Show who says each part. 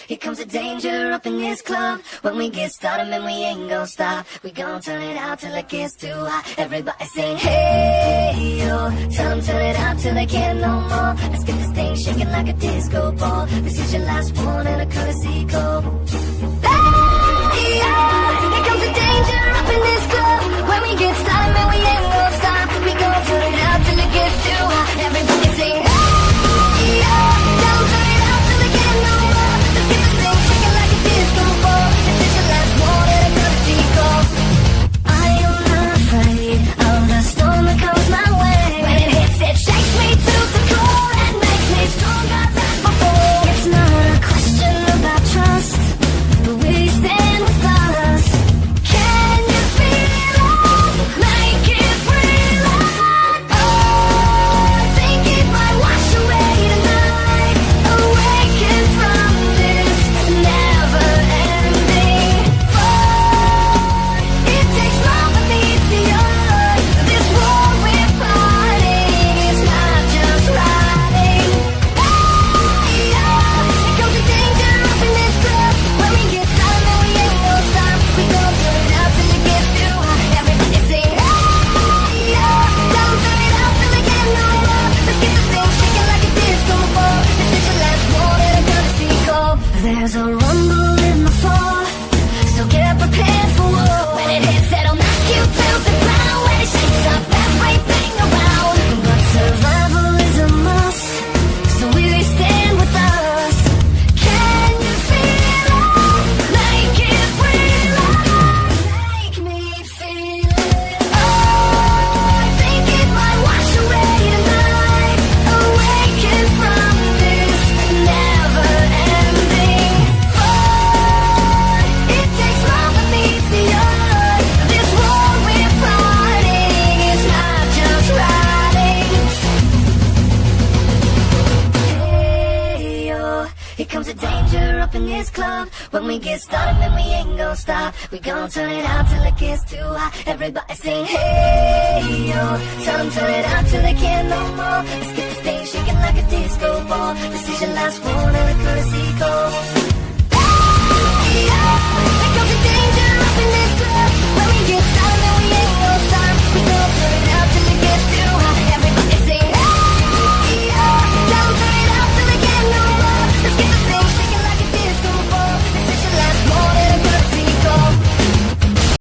Speaker 1: here comes the danger up in this club. When we get started, man, we ain't gon' stop. We gon' turn it out till it gets too hot. Everybody sing, hey, yo. Tell them turn it out till they can't no more. Let's get this thing shaking like a disco ball. This is your last one and a courtesy call. Hey, yo. Here comes the danger up in this club. When we get started, man, we ain't gon' stop. We gon' turn it out till it gets too hot. Everybody sing, hey, yo. Tell them turn it out till they can't no more. Let's get this thing shaking like a disco ball. This is your last one and a courtesy call. I am not afraid of the storm that comes my way. When it hits, it shakes me to the core and makes me stronger than before. It's not a question about trust, but we stand with us. Can you feel it? Make it real. Oh, I think it might wash away tonight. Awaken from this never-ending fight. It takes love that meets the earth. This war we're fighting is not just riding. Hey, yeah. Here comes the danger up in this club. When we get started, man, we ain't gon' stop. We gon' turn it out till it gets too hot. Everybody sing, hey, yeah. Tell them turn it out till they can't no more. Let's get this thing shaking like a disco ball. This is your last one and a courtesy call. There's a rumble in the fall, so get prepared for war. When it hits, it'll knock you to the ground. When it shakes up everything around. But survival is a must, so we stand with us. Can you feel it? Make it real. Make me feel it. Oh, I think it might wash away tonight. Awaken from this never-ending fight. It takes love that meets the earth. This war we're fighting is not just riding. Hey, yo. Here comes the danger up in this club. When we get started, man, we ain't gon' stop. We gon' turn it out till it gets too hot. Everybody sing, hey, yo. Tell them turn it out till they can't no more. Let's get this thing shaking like a disco ball. This is your last one and a courtesy call.